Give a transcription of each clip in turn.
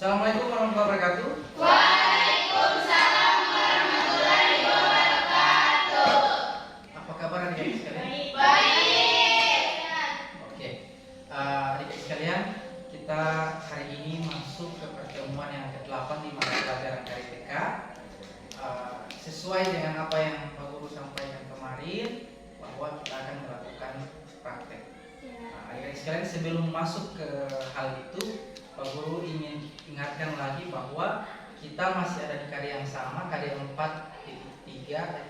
Assalamualaikum warahmatullahi wabarakatuh. Waalaikumsalam warahmatullahi wabarakatuh. Apa kabar adik-adik sekalian? Baik. Oke, adik-adik sekalian, kita hari ini masuk ke pertemuan yang ke-8 di mata pelajaran KRIPK. Sesuai dengan apa yang Pak Guru sampaikan kemarin, bahwa kita akan melakukan praktek. Adik-adik sekalian, sebelum masuk ke hal itu, Pak Guru ingin ingatkan lagi bahwa kita masih ada di karya yang sama, karya 3.4,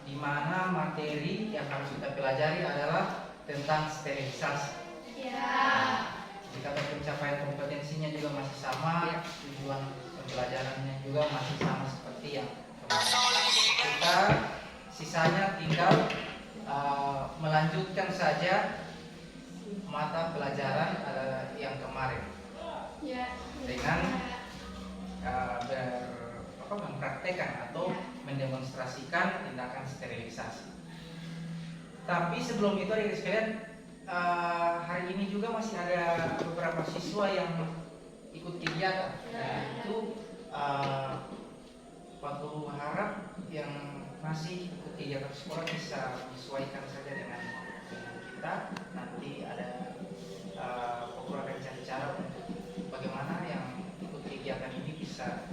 di mana materi yang harus kita pelajari adalah tentang sterilisasi. Jika pencapaian kompetensinya juga masih sama, tujuan pembelajarannya juga masih sama seperti yang kemarin. Kita sisanya tinggal melanjutkan saja mata pelajaran yang kemarin dengan mempraktekkan atau mendemonstrasikan tindakan sterilisasi. Tapi sebelum itu adik-adik sekalian, hari ini juga masih ada beberapa siswa yang ikut kegiatan. Itu Pak Guru harap yang masih ikut kegiatan sekolah bisa menyesuaikan saja dengan kita. Nanti ada Pak Guru akan cari cara untuk bagaimana yang ikut kegiatan ini bisa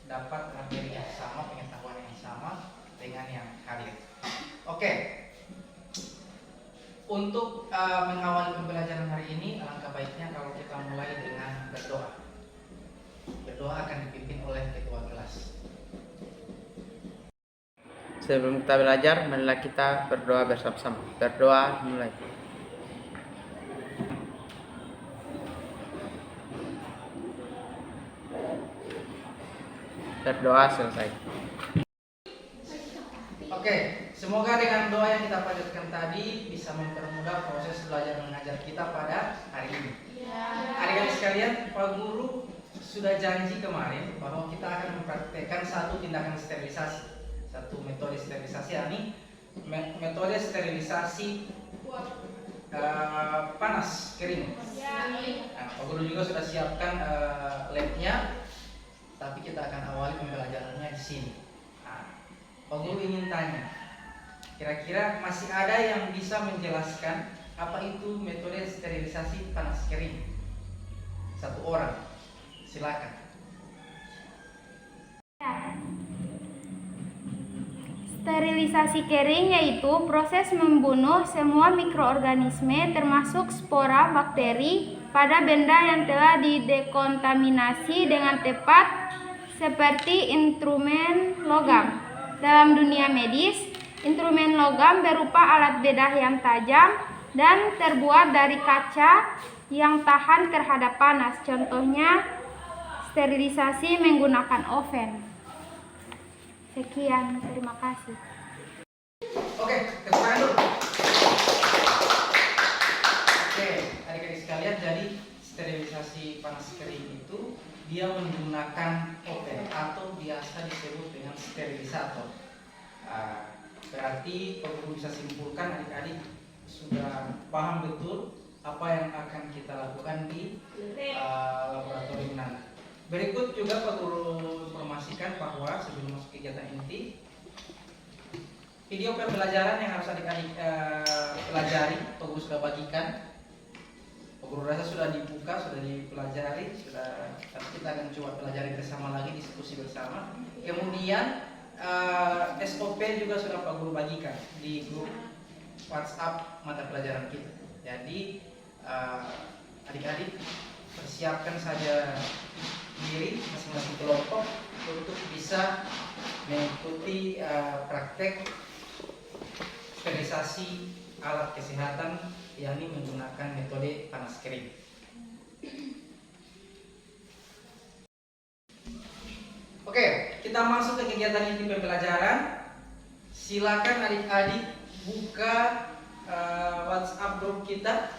dapat materi yang sama, pengetahuan yang sama dengan yang hadir. Oke. Untuk mengawali pembelajaran hari ini, alangkah baiknya kalau kita mulai dengan berdoa. Berdoa akan dipimpin oleh ketua kelas. Sebelum kita belajar, marilah kita berdoa bersama-sama. Berdoa mulai. Berdoa selesai. Oke, semoga dengan doa yang kita panjatkan tadi bisa mempermudah proses belajar mengajar kita pada hari ini. Adik-adik sekalian, Pak Guru sudah janji kemarin bahwa kita akan mempraktekkan satu tindakan sterilisasi, satu metode sterilisasi, yakni metode sterilisasi panas kering. Nah, Pak Guru juga sudah siapkan labnya, tapi kita akan awali pembelajarannya di sini. Pak Guru ingin tanya, kira-kira masih ada yang bisa menjelaskan apa itu metode sterilisasi panas kering? Satu orang, silakan. Sterilisasi kering yaitu proses membunuh semua mikroorganisme termasuk spora bakteri pada benda yang telah didekontaminasi dengan tepat seperti instrumen logam. Dalam dunia medis, instrumen logam berupa alat bedah yang tajam dan terbuat dari kaca yang tahan terhadap panas. Contohnya, sterilisasi menggunakan oven. Sekian, terima kasih. Oke, tepuk tangan dulu. Oke, adik-adik sekalian, jadi sterilisasi panas kering itu dia menggunakan oven atau biasa disebut dengan sterilisator. Berarti Guru bisa simpulkan adik-adik sudah paham betul apa yang akan kita lakukan di laboratorium nanti. Berikut juga Pak Guru informasikan bahwa sebelum masuk kegiatan inti, video pembelajaran yang harus adik-adik pelajari, Pak Guru sudah bagikan. Pak Guru rasa sudah dibuka, sudah dipelajari, tapi kita akan coba pelajari bersama lagi, diskusi bersama. Kemudian SOP juga sudah Pak Guru bagikan di grup WhatsApp mata pelajaran kita. Jadi adik-adik persiapkan saja diri masing-masing kelompok untuk bisa mengikuti praktek sterilisasi alat kesehatan, yakni menggunakan metode panas kering. Oke, kita masuk ke kegiatan inti pembelajaran. Silakan adik-adik buka WhatsApp grup kita.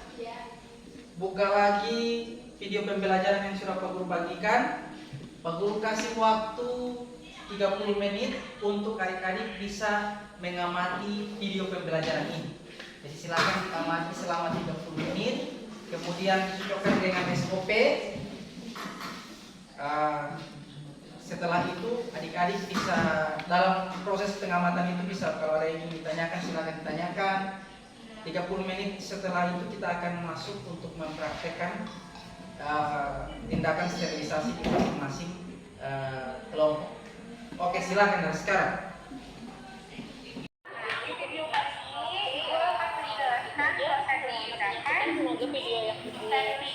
Buka lagi video pembelajaran yang sudah Pak Guru bagikan. Pak Guru kasih waktu 30 menit untuk adik-adik bisa mengamati video pembelajaran ini. Jadi silakan diamati selama 30 menit. Kemudian dicocokkan dengan SOP. Setelah itu adik-adik bisa dalam proses pengamatan itu bisa kalau ada yang ingin ditanyakan silakan ditanyakan. 30 menit setelah itu kita akan masuk untuk mempraktekkan tindakan sterilisasi di masing-masing kelompok. Oke, silakan dari sekarang. Semoga video yang video kali ini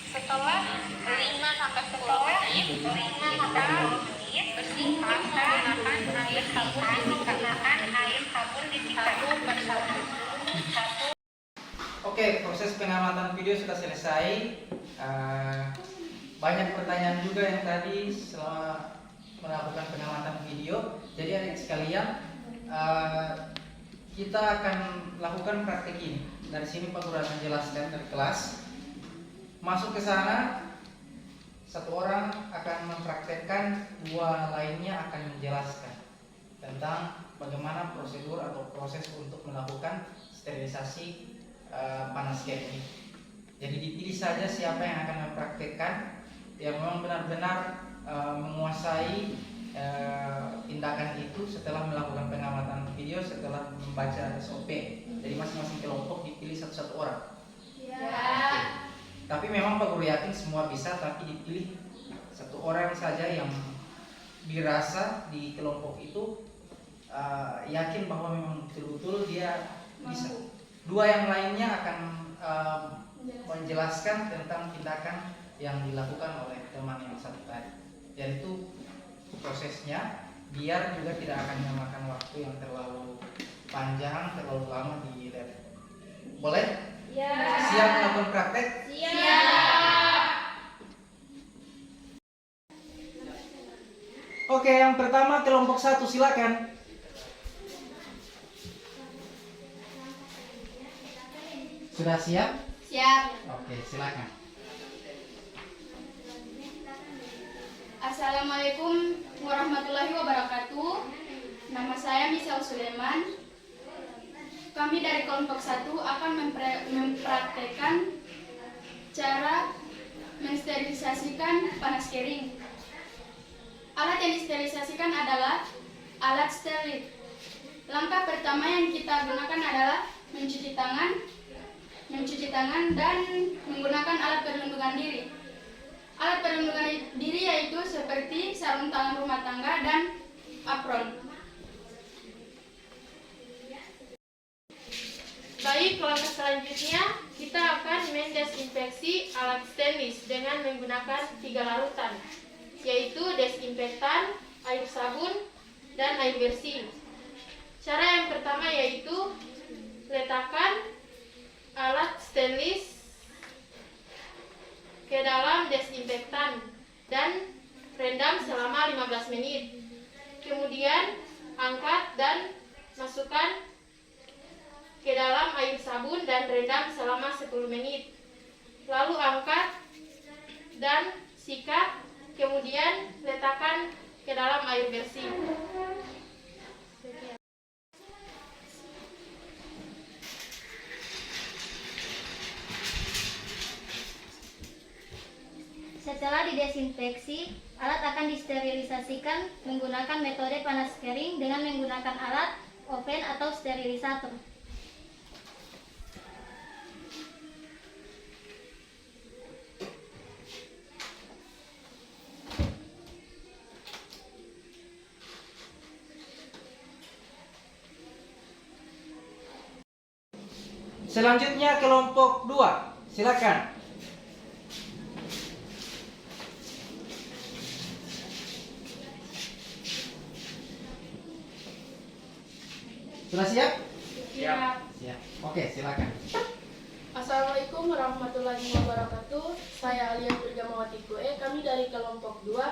setelah 5 sampai 10 menit bersihkan menggunakan air sabun satu persatu. Oke, proses pengamatan video sudah selesai. Banyak pertanyaan juga yang tadi selama melakukan pengamatan video. Jadi adik sekalian, kita akan lakukan praktik ini. Dari sini Pak Guru akan jelaskan dari kelas. Masuk ke sana, satu orang akan mempraktekkan, dua lainnya akan menjelaskan tentang bagaimana prosedur atau proses untuk melakukan sterilisasi panas care ini. Jadi dipilih saja siapa yang akan mempraktekkan, yang memang benar-benar menguasai tindakan itu setelah melakukan pengamatan video, setelah membaca SOP. Jadi masing-masing kelompok dipilih satu-satu orang. Ya. Tapi memang Pak Guru yakin semua bisa, tapi dipilih satu orang saja yang dirasa di kelompok itu yakin bahwa memang betul-betul dia bisa. Dua yang lainnya akan menjelaskan tentang tindakan yang dilakukan oleh teman yang satu tadi. Dan itu prosesnya biar juga tidak akan memakan waktu yang terlalu panjang, terlalu lama di lab. Boleh? Ya. Siap melakukan praktek? Siap. Oke, yang pertama kelompok 1 silakan. Sudah siap? Siap. Oke, silakan. Assalamualaikum warahmatullahi wabarakatuh. Nama saya Michelle Suleman. Kami dari kelompok 1 akan mempraktekkan cara mensterilisasikan panas kering. Alat yang disterilisasikan adalah alat steril. Langkah pertama yang kita gunakan adalah mencuci tangan dan menggunakan alat perlindungan diri. Alat perlindungan diri yaitu seperti sarung tangan rumah tangga dan apron. Baik, langkah selanjutnya kita akan mendesinfeksi alat stainless dengan menggunakan 3 larutan, yaitu desinfektan, air sabun, dan air bersih. Cara yang pertama yaitu letakkan alat stainless ke dalam desinfektan dan rendam selama 15 menit. Kemudian angkat dan masukkan ke dalam air sabun dan rendam selama 10 menit. Lalu angkat dan sikat, kemudian letakkan ke dalam air bersih. Setelah didesinfeksi, alat akan disterilisasikan menggunakan metode panas kering dengan menggunakan alat oven atau sterilisator. Selanjutnya kelompok 2, silakan. Sudah siap? Siap. Siap. Oke, silakan. Assalamualaikum warahmatullahi wabarakatuh. Saya Alia Turgamawati Kue. Kami dari kelompok 2.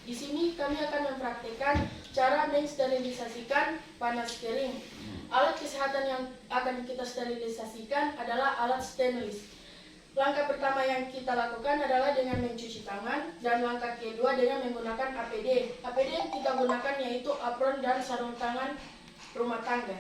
Di sini kami akan mempraktikkan cara mensterilisasikan panas kering. Alat kesehatan yang akan kita sterilisasikan adalah alat stainless. Langkah pertama yang kita lakukan adalah dengan mencuci tangan, dan langkah kedua dengan menggunakan APD. APD yang kita gunakan yaitu apron dan sarung tangan rumah tangga.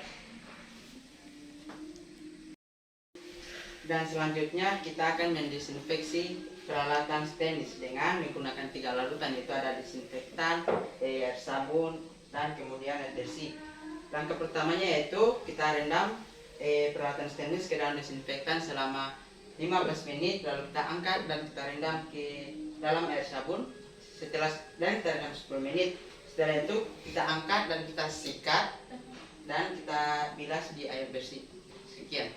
Dan selanjutnya kita akan mendesinfeksi peralatan stainless dengan menggunakan 3 larutan, yaitu ada desinfektan, air sabun, dan kemudian air bersih. Langkah pertamanya yaitu kita rendam peralatan stainless ke dalam desinfektan selama 15 menit, lalu kita angkat dan kita rendam ke dalam air sabun. Dan kita rendam 10 menit. Setelah itu kita angkat dan kita sikat dan kita bilas di air bersih. Sekian.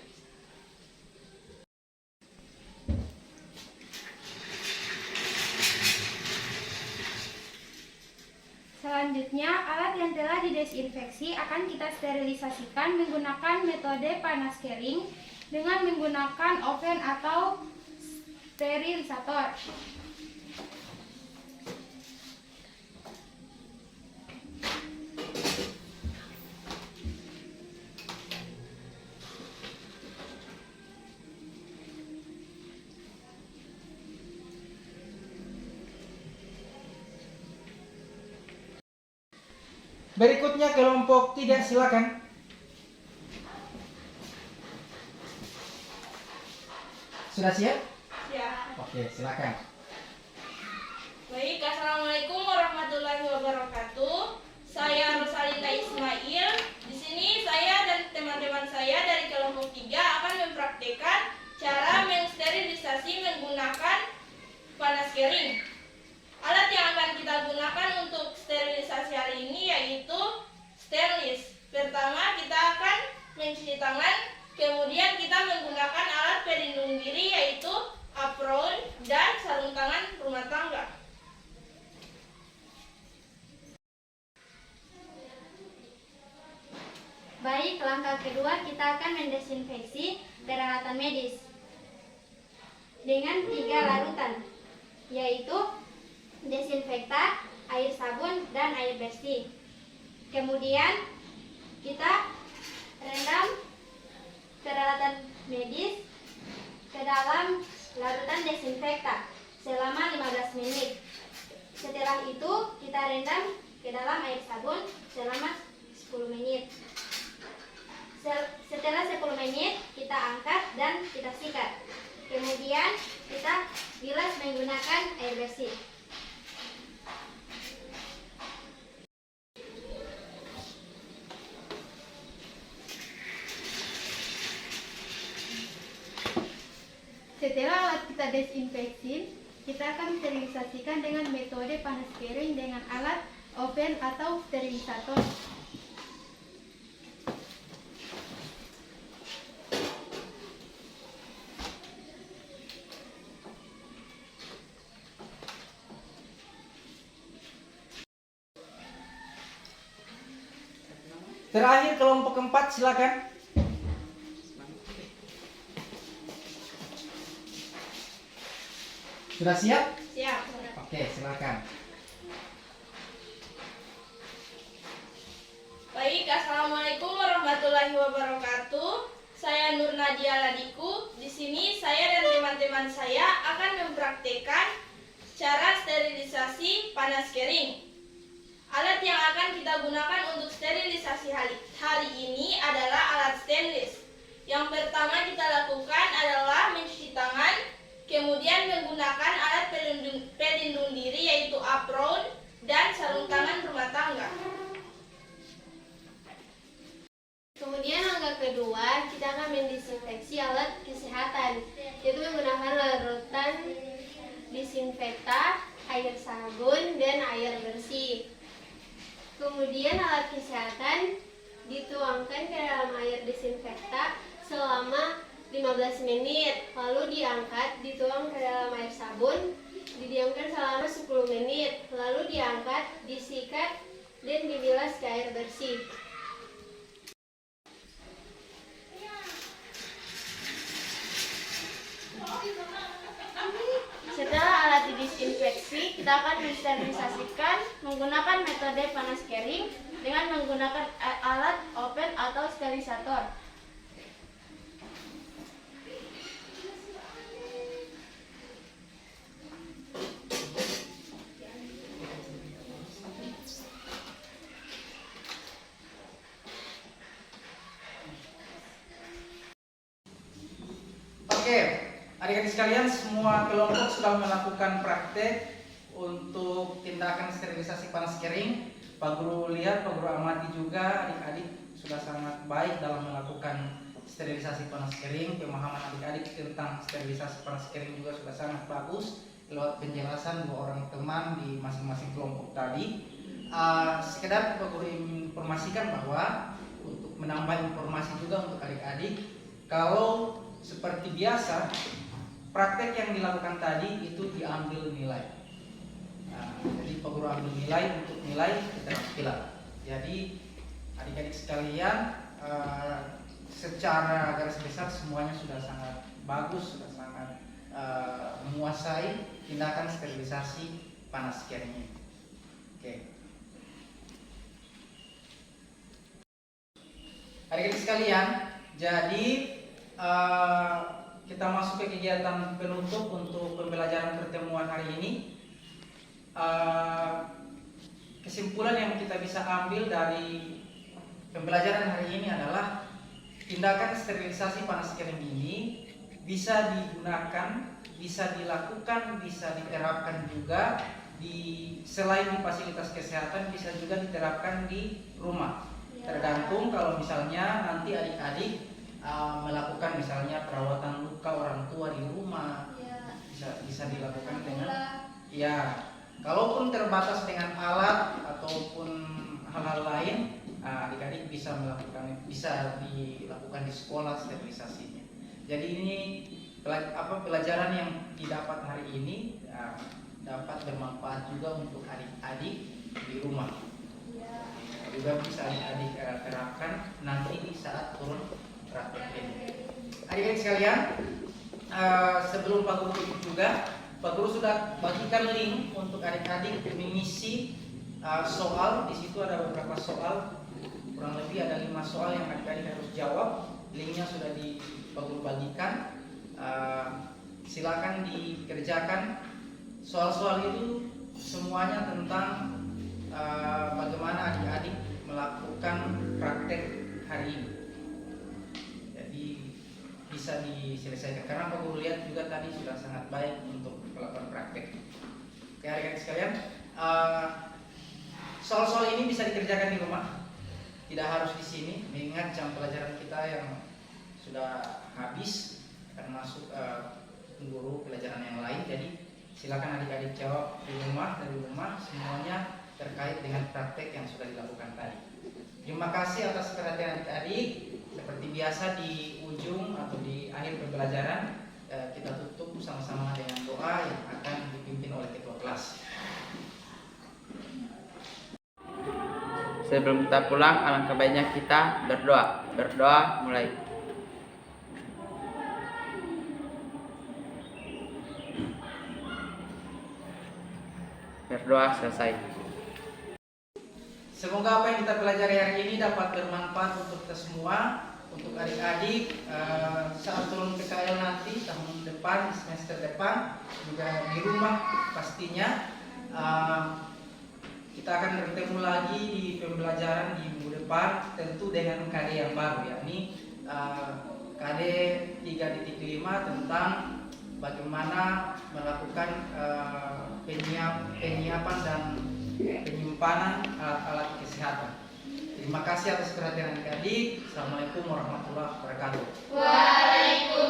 Selanjutnya, alat yang telah didesinfeksi akan kita sterilisasikan menggunakan metode panas kering dengan menggunakan oven atau sterilisator. Berikutnya kelompok 3, silakan. Sudah siap? Siap. Oke, silakan. Baik, assalamualaikum warahmatullahi wabarakatuh. Saya Rosalinda Ismail. Di sini saya dan teman-teman saya dari kelompok 3 akan mempraktikkan cara mensterilisasi menggunakan panas kering. Alat yang akan kita gunakan untuk sterilisasi hari ini yaitu stainless. Pertama, kita akan mencuci tangan, kemudian kita menggunakan alat pelindung diri yaitu apron dan sarung tangan rumah tangga. Baik, langkah kedua kita akan mendesinfeksi peralatan medis dengan 3 larutan, yaitu desinfektan, air sabun, dan air bersih. Kemudian kita rendam peralatan medis ke dalam larutan desinfektan selama 15 menit. Setelah itu kita rendam ke dalam air sabun selama 10 menit. Setelah 10 menit kita angkat dan kita sikat. Kemudian kita bilas menggunakan air bersih. Setelah alat kita desinfeksi, kita akan sterilisasikan dengan metode panas kering dengan alat oven atau sterilisator. Terakhir kelompok keempat, silakan. Sudah siap? Siap. Oke, silakan. Baik, Assalamualaikum warahmatullahi wabarakatuh. Saya Nur Nadia Ladiku. Di sini saya dan teman-teman saya akan mempraktekkan cara sterilisasi panas kering. Alat yang akan kita gunakan untuk sterilisasi hari ini adalah alat stainless. Yang pertama kita lakukan adalah mencuci tangan, kemudian menggunakan alat pelindung diri yaitu apron dan sarung tangan rumah tangga. Kemudian langkah kedua, kita akan mendisinfeksi alat kesehatan, yaitu menggunakan larutan disinfektan, air sabun, dan air bersih. Kemudian alat kesehatan dituangkan ke dalam air disinfektan selama 15 menit, lalu diangkat, dituang ke dalam air sabun, didiamkan selama 10 menit, lalu diangkat, disikat, dan dibilas ke air bersih. Setelah alat didisinfeksi, kita akan mensterilisasikan menggunakan metode panas kering dengan menggunakan alat oven atau sterilisator. Oke, adik-adik sekalian, semua kelompok sudah melakukan praktek untuk tindakan sterilisasi panas kering. Pak Guru lihat, Pak Guru amati juga adik-adik sudah sangat baik dalam melakukan sterilisasi panas kering. Pemahaman adik-adik tentang sterilisasi panas kering juga sudah sangat bagus lewat penjelasan dua orang teman di masing-masing kelompok tadi. Sekedar Pak Guru informasikan bahwa untuk menambah informasi juga untuk adik-adik, kalau seperti biasa, praktek yang dilakukan tadi itu diambil nilai. Jadi Pak Guru ambil nilai untuk nilai keterampilan. Jadi adik-adik sekalian, secara garis besar semuanya sudah sangat bagus, sudah sangat menguasai tindakan sterilisasi panas kering ini. Oke. Adik-adik sekalian, jadi kita masuk ke kegiatan penutup untuk pembelajaran pertemuan hari ini. Kesimpulan yang kita bisa ambil dari pembelajaran hari ini adalah tindakan sterilisasi panas kering ini bisa digunakan, bisa dilakukan, bisa diterapkan juga selain di fasilitas kesehatan, bisa juga diterapkan di rumah. Tergantung kalau misalnya nanti adik-adik melakukan misalnya perawatan luka orang tua di rumah, bisa dilakukan dengan kalaupun terbatas dengan alat ataupun hal-hal lain, adik-adik bisa dilakukan di sekolah sterilisasinya. Jadi ini pelajaran yang didapat hari ini dapat bermanfaat juga untuk adik-adik di rumah. Juga bisa adik-adik terapkan nanti di saat turun praktek ini. Adik-adik sekalian, sebelum Pak Guru ikut juga, Pak Guru sudah bagikan link untuk adik-adik mengisi soal. Di situ ada beberapa soal, kurang lebih ada 5 soal yang adik-adik harus jawab. Linknya sudah Pak Guru bagikan. Silakan dikerjakan. Soal-soal itu semuanya tentang bagaimana adik-adik melakukan praktek hari ini. Jadi bisa diselesaikan karena Pak Guru lihat juga tadi sudah sangat baik untuk melakukan praktek. Oke, adik-adik sekalian, soal-soal ini bisa dikerjakan di rumah, tidak harus di sini. Mengingat jam pelajaran kita yang sudah habis akan masuk guru pelajaran yang lain. Jadi silakan adik-adik jawab di rumah, dari rumah semuanya terkait dengan praktek yang sudah dilakukan tadi. Terima kasih atas perhatian adik-adik. Seperti biasa di ujung atau di akhir pembelajaran kita tutup sama-sama dengan doa yang akan dipimpin oleh ketua kelas. Sebelum kita pulang, alangkah baiknya kita berdoa. Berdoa mulai. Berdoa selesai. Semoga apa yang kita pelajari hari ini dapat bermanfaat untuk kita semua, untuk adik-adik saat turun PKL nanti tahun depan, semester depan, juga di rumah pastinya. Kita akan bertemu lagi di pembelajaran di minggu depan, tentu dengan KD yang baru, yakni KD 3.5 tentang bagaimana melakukan penyiapan dan penyimpanan alat-alat kesehatan. Terima kasih atas perhatian adik-adik. Assalamualaikum warahmatullahi wabarakatuh. Waalaikumsalam.